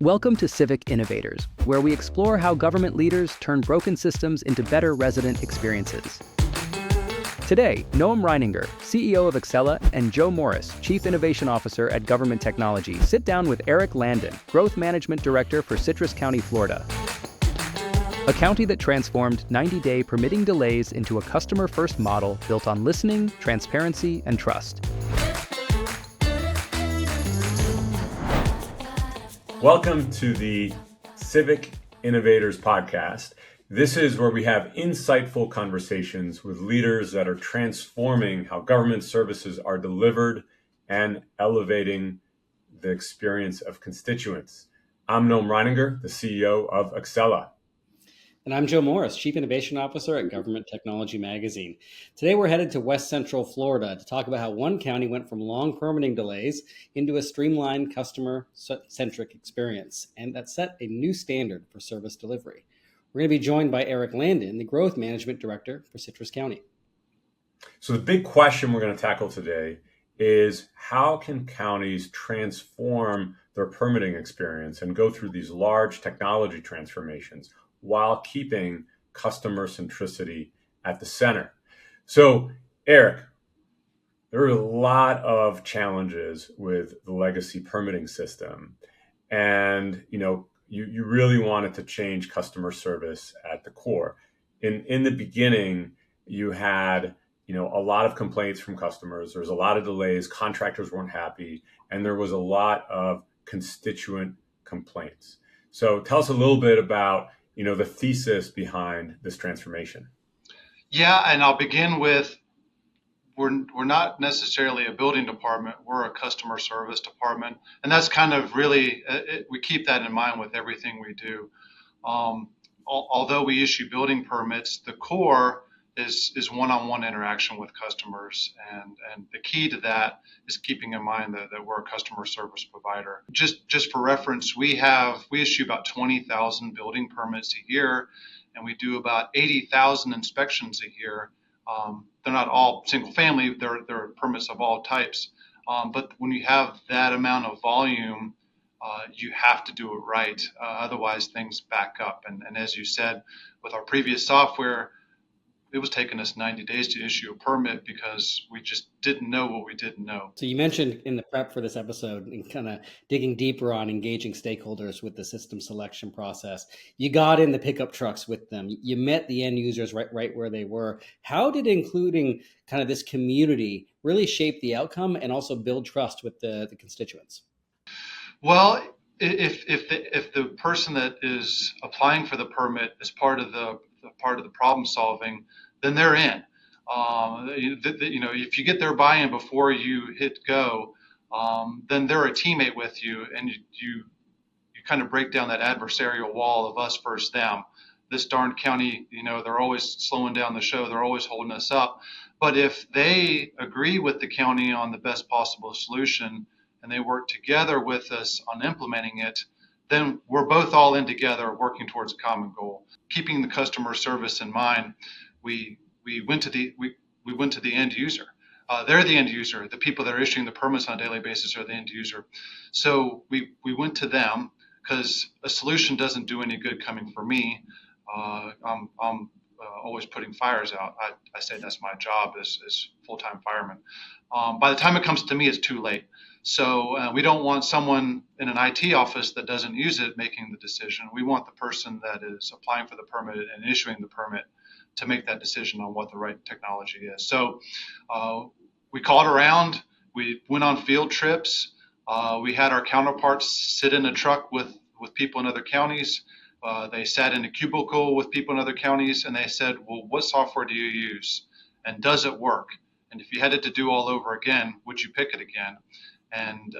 Welcome to Civic Innovators, where we explore how government leaders turn broken systems into better resident experiences. Today, Noam Reininger, CEO of Accela, and Joe Morris, Chief Innovation Officer at Government Technology, sit down with Eric Landon, Growth Management Director for Citrus County, Florida, a county that transformed 90-day permitting delays into a customer-first model built on listening, transparency, and trust. Welcome to the Civic Innovators podcast. This is where we have insightful conversations with leaders that are transforming how government services are delivered and elevating the experience of constituents. I'm Noam Reininger, the CEO of Accela. And I'm Joe Morris, Chief Innovation Officer at Government Technology Magazine. Today we're headed to West Central Florida to talk about how one county went from long permitting delays into a streamlined customer-centric experience, and that set a new standard for service delivery. We're going to be joined by Eric Landon, the Growth Management Director for Citrus County. So the big question we're going to tackle today is how can counties transform their permitting experience and go through these large technology transformations while keeping customer centricity at the center. So, Eric, there are a lot of challenges with the legacy permitting system. And, you really wanted to change customer service at the core. In the beginning, you had, a lot of complaints from customers. There was a lot of delays. Contractors weren't happy. And there was a lot of constituent complaints. So tell us a little bit about the thesis behind this transformation. Yeah, and I'll begin with we're not necessarily a building department. We're a customer service department, and that's kind of really we keep that in mind with everything we do. Although we issue building permits, the core is one-on-one interaction with customers, and the key to that is keeping in mind that we're a customer service provider. Just for reference, we issue about 20,000 building permits a year, and we do about 80,000 inspections a year. They're not all single family; they're permits of all types. But when you have that amount of volume, you have to do it right. Otherwise, things back up. And as you said, with our previous software, it was taking us 90 days to issue a permit because we just didn't know what we didn't know. So you mentioned in the prep for this episode and kind of digging deeper on engaging stakeholders with the system selection process. You got in the pickup trucks with them. You met the end users right where they were. How did including kind of this community really shape the outcome and also build trust with the constituents? Well, if the person that is applying for the permit is part of the problem solving, then they're in. If you get their buy-in before you hit go, then they're a teammate with you, and you kind of break down that adversarial wall of us versus them. This darn county, they're always slowing down the show. They're always holding us up. But if they agree with the county on the best possible solution and they work together with us on implementing it, then we're both all in together working towards a common goal. Keeping the customer service in mind, we went to the end user. They're the end user. The people that are issuing the permits on a daily basis are the end user. So we went to them because a solution doesn't do any good coming from me. I'm always putting fires out. I say that's my job as full-time fireman. By the time it comes to me, it's too late. So we don't want someone in an IT office that doesn't use it making the decision. We want the person that is applying for the permit and issuing the permit to make that decision on what the right technology is. So we called around. We went on field trips. We had our counterparts sit in a truck with people in other counties. They sat in a cubicle with people in other counties, and they said, well, what software do you use? And does it work? And if you had it to do all over again, would you pick it again? And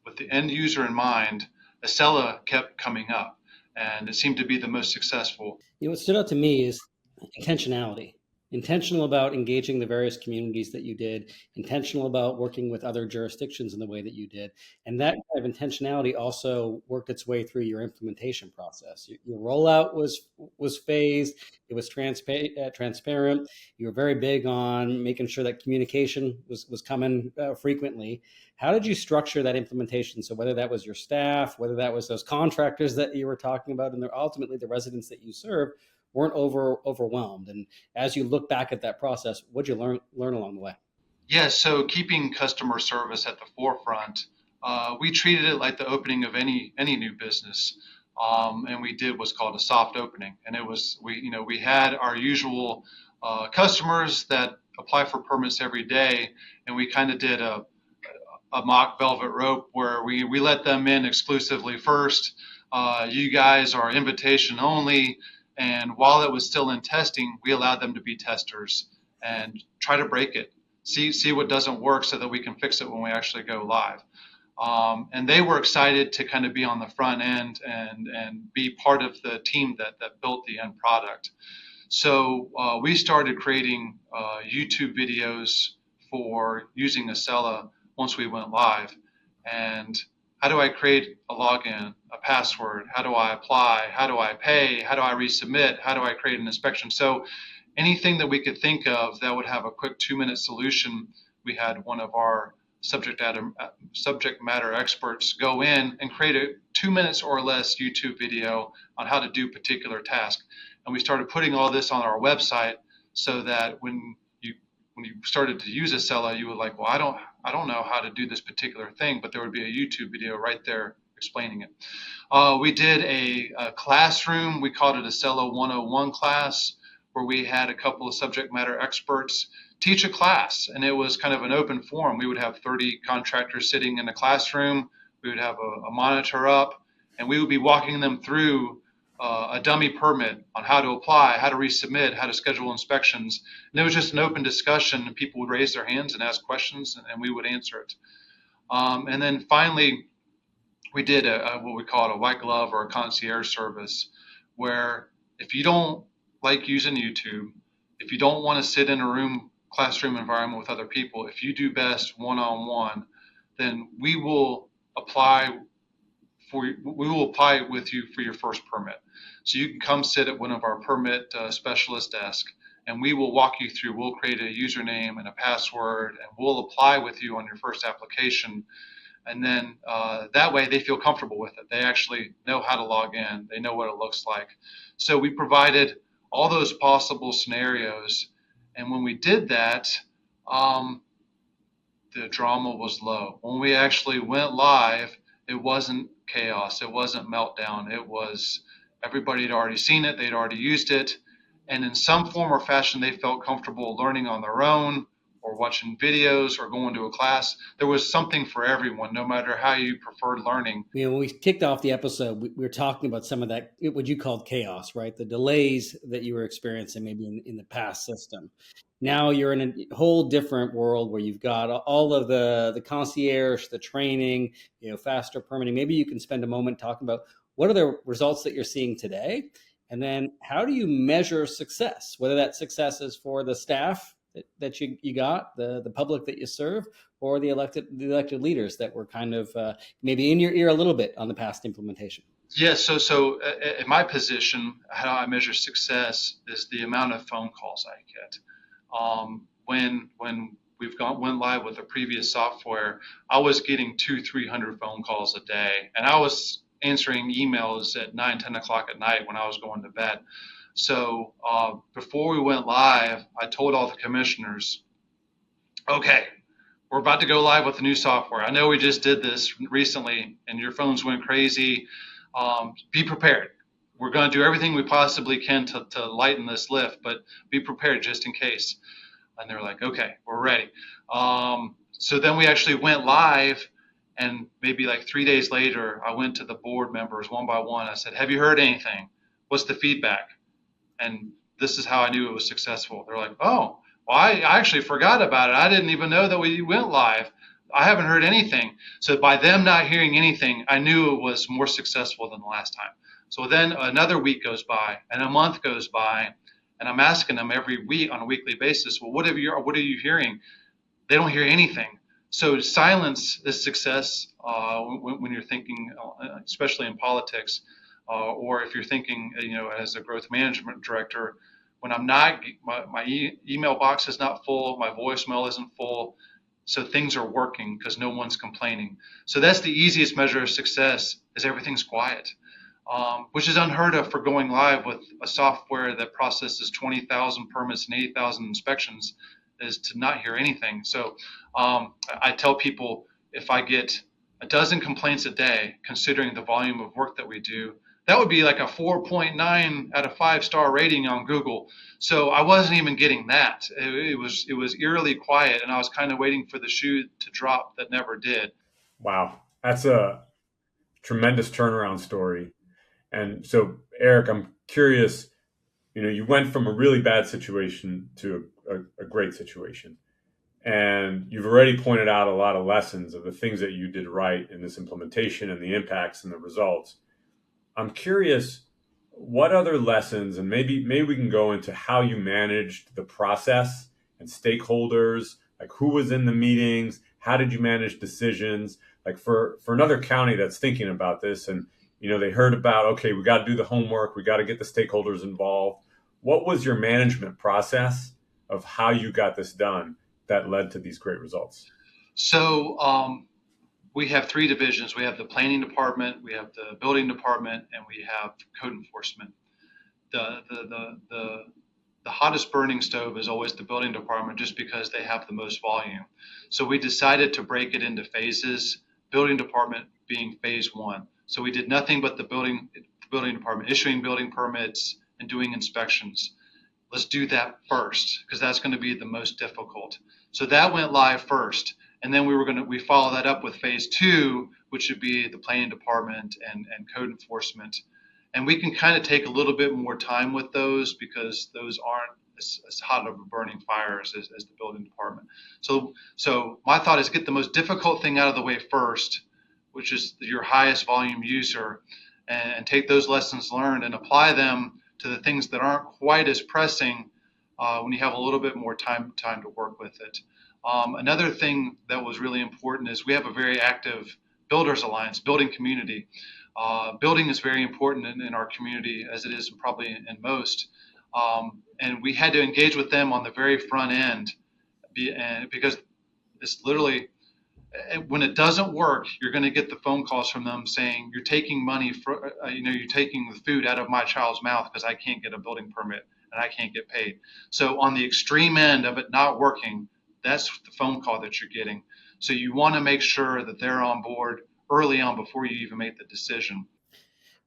with the end user in mind, Accela kept coming up, and it seemed to be the most successful. What stood out to me is intentionality. Intentional about engaging the various communities that you did, intentional about working with other jurisdictions in the way that you did. And that kind of intentionality also worked its way through your implementation process. Your rollout was phased, it was transparent. You were very big on making sure that communication was coming frequently. How did you structure that implementation? So whether that was your staff, whether that was those contractors that you were talking about, and ultimately the residents that you serve, weren't overwhelmed. And as you look back at that process, what'd you learn along the way? Yeah, so keeping customer service at the forefront, we treated it like the opening of any new business, and we did what's called a soft opening. And it was we had our usual customers that apply for permits every day, and we kind of did a mock velvet rope where we let them in exclusively first. You guys are invitation only. And while it was still in testing, we allowed them to be testers and try to break it, see what doesn't work so that we can fix it when we actually go live. And they were excited to kind of be on the front end and be part of the team that built the end product. So we started creating YouTube videos for using Accela once we went live. And how do I create a login, a password? How do I apply? How do I pay? How do I resubmit? How do I create an inspection? So anything that we could think of that would have a quick 2-minute solution, we had one of our subject matter experts go in and create a 2 minutes or less YouTube video on how to do a particular task. And we started putting all this on our website so that when you started to use Accela, you were like, well, I don't know how to do this particular thing, but there would be a YouTube video right there explaining it. We did a classroom. We called it Accela 101 class, where we had a couple of subject matter experts teach a class, and it was kind of an open forum. We would have 30 contractors sitting in a classroom. We would have a monitor up, and we would be walking them through a dummy permit on how to apply, how to resubmit, how to schedule inspections. And it was just an open discussion, and people would raise their hands and ask questions, and we would answer it. And then finally, we did what we call a white glove or a concierge service, where if you don't like using YouTube, if you don't want to sit in a classroom environment with other people, if you do best one-on-one, then we will apply with you for your first permit. So you can come sit at one of our permit specialist desks, and we will walk you through. We'll create a username and a password, and we'll apply with you on your first application. And then that way they feel comfortable with it. They actually know how to log in. They know what it looks like. So we provided all those possible scenarios. And when we did that, the drama was low. When we actually went live, it wasn't chaos. It wasn't meltdown. It was everybody had already seen it. They'd already used it. And in some form or fashion, they felt comfortable learning on their own or watching videos or going to a class. There was something for everyone, no matter how you preferred learning. When we kicked off the episode, we were talking about some of that, what you called chaos, right? The delays that you were experiencing maybe in the past system. Now you're in a whole different world where you've got all of the concierge, the training, faster permitting. Maybe you can spend a moment talking about what are the results that you're seeing today, and then how do you measure success, whether that success is for the staff that you got, the public that you serve, or the elected leaders that were kind of maybe in your ear a little bit on the past implementation. Yeah, so in my position, how I measure success is the amount of phone calls I get. When went live with the previous software, I was getting 200-300 phone calls a day, and I was answering emails at 9-10 o'clock at night when I was going to bed. So before we went live, I told all the commissioners, okay, we're about to go live with the new software. I know we just did this recently and your phones went crazy. Be prepared. We're going to do everything we possibly can to lighten this lift, but be prepared just in case. And they're like, okay, we're ready. So then we actually went live, and maybe like 3 days later, I went to the board members one by one. I said, have you heard anything? What's the feedback? And this is how I knew it was successful. They're like, oh, well, I actually forgot about it. I didn't even know that we went live. I haven't heard anything. So by them not hearing anything, I knew it was more successful than the last time. So then another week goes by and a month goes by, And I'm asking them every week on a weekly basis, well, what are you hearing? They don't hear anything. So silence is success when you're thinking, especially in politics, or if you're thinking, as a growth management director, when I'm not, my email box is not full, my voicemail isn't full, so things are working because no one's complaining. So that's the easiest measure of success, is everything's quiet, which is unheard of for going live with a software that processes 20,000 permits and 8,000 inspections, is to not hear anything. So I tell people, if I get a dozen complaints a day, considering the volume of work that we do, that would be like a 4.9 out of 5-star rating on Google. So I wasn't even getting that. It was eerily quiet, and I was kind of waiting for the shoe to drop that never did. Wow, that's a tremendous turnaround story. And so, Eric, I'm curious, you went from a really bad situation to a great situation. And you've already pointed out a lot of lessons of the things that you did right in this implementation and the impacts and the results. I'm curious, what other lessons, and maybe we can go into how you managed the process and stakeholders, like who was in the meetings, how did you manage decisions, like for another county that's thinking about this and, they heard about, okay, we got to do the homework, we got to get the stakeholders involved. What was your management process of how you got this done that led to these great results? So we have 3 divisions. We have the planning department, we have the building department, and we have code enforcement. The hottest burning stove is always the building department, just because they have the most volume. So we decided to break it into phases, building department being phase 1. So we did nothing but the building department, issuing building permits and doing inspections. Let's do that first, because that's going to be the most difficult. So that went live first. And then we follow that up with phase 2, which would be the planning department and code enforcement. And we can kind of take a little bit more time with those, because those aren't as hot of a burning fires as the building department. So my thought is, get the most difficult thing out of the way first, which is your highest volume user, and take those lessons learned and apply them to the things that aren't quite as pressing when you have a little bit more time to work with it. Another thing that was really important is we have a very active Builders Alliance, building community. Building is very important in our community, as it is probably in most. And we had to engage with them on the very front end, because it's literally, when it doesn't work, you're going to get the phone calls from them saying, you're taking money, you're taking the food out of my child's mouth because I can't get a building permit and I can't get paid. So on the extreme end of it not working, that's the phone call that you're getting. So you want to make sure that they're on board early on before you even make the decision.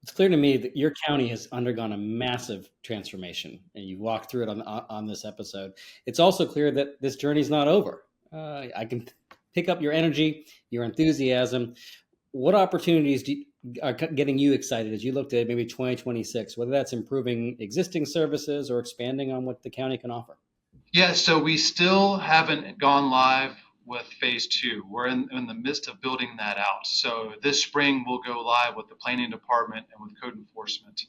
It's clear to me that your county has undergone a massive transformation, and you've walked through it on this episode. It's also clear that this journey is not over. I can pick up your energy, your enthusiasm. What opportunities are getting you excited as you look to maybe 2026, whether that's improving existing services or expanding on what the county can offer? Yeah, so we still haven't gone live with phase 2. We're in the midst of building that out. So this spring we'll go live with the planning department and with code enforcement.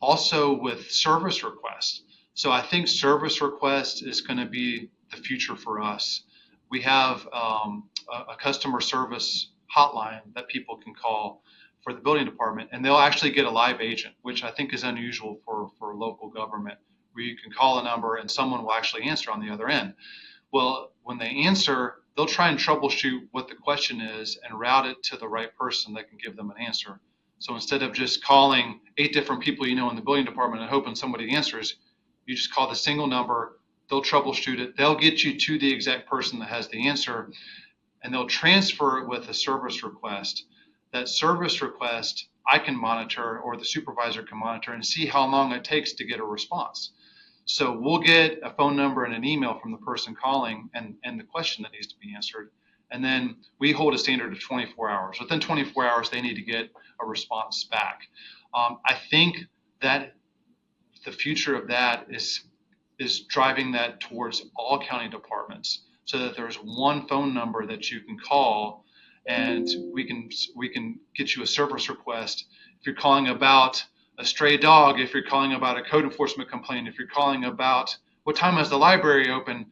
Also with service requests. So I think service request is going to be the future for us. We have a customer service hotline that people can call for the building department, and they'll actually get a live agent, which I think is unusual for local government, where you can call a number and someone will actually answer on the other end. Well, when they answer, they'll try and troubleshoot what the question is and route it to the right person that can give them an answer. So instead of just calling 8 different people in the building department and hoping somebody answers, you just call the single number, they'll troubleshoot it, they'll get you to the exact person that has the answer, and they'll transfer it with a service request. That service request I can monitor, or the supervisor can monitor, and see how long it takes to get a response. So we'll get a phone number and an email from the person calling and the question that needs to be answered. And then we hold a standard of 24 hours. Within 24 hours, they need to get a response back. I think that the future of that is driving that towards all county departments, so that there's one phone number that you can call, and we can get you a service request. If you're calling about a stray dog, if you're calling about a code enforcement complaint, if you're calling about what time is the library open,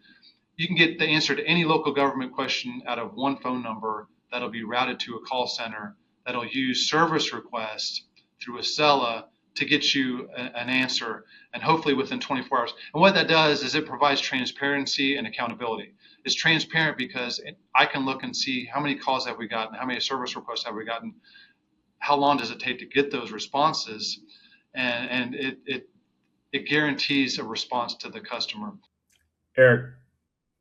you can get the answer to any local government question out of one phone number that'll be routed to a call center that'll use service requests through Accela to get you an answer, and hopefully within 24 hours. And what that does is it provides transparency and accountability. It's transparent because I can look and see how many calls have we gotten, how many service requests have we gotten, how long does it take to get those responses, and it guarantees a response to the customer. Eric,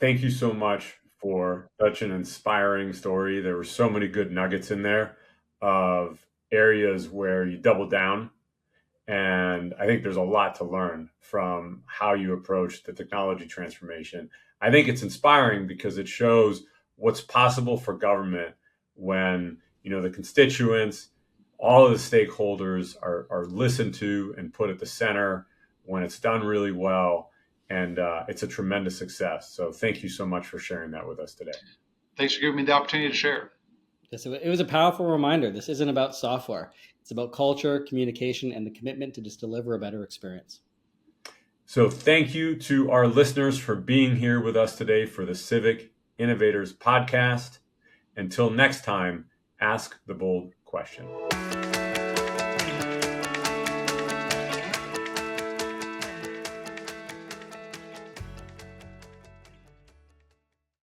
thank you so much for such an inspiring story. There were so many good nuggets in there of areas where you double down. And I think there's a lot to learn from how you approach the technology transformation. I think it's inspiring because it shows what's possible for government when, the constituents, all of the stakeholders are listened to and put at the center, when it's done really well. And it's a tremendous success. So thank you so much for sharing that with us today. Thanks for giving me the opportunity to share. Yes, it was a powerful reminder. This isn't about software. It's about culture, communication, and the commitment to just deliver a better experience. So thank you to our listeners for being here with us today for the Civic Innovators podcast. Until next time, ask the bold question.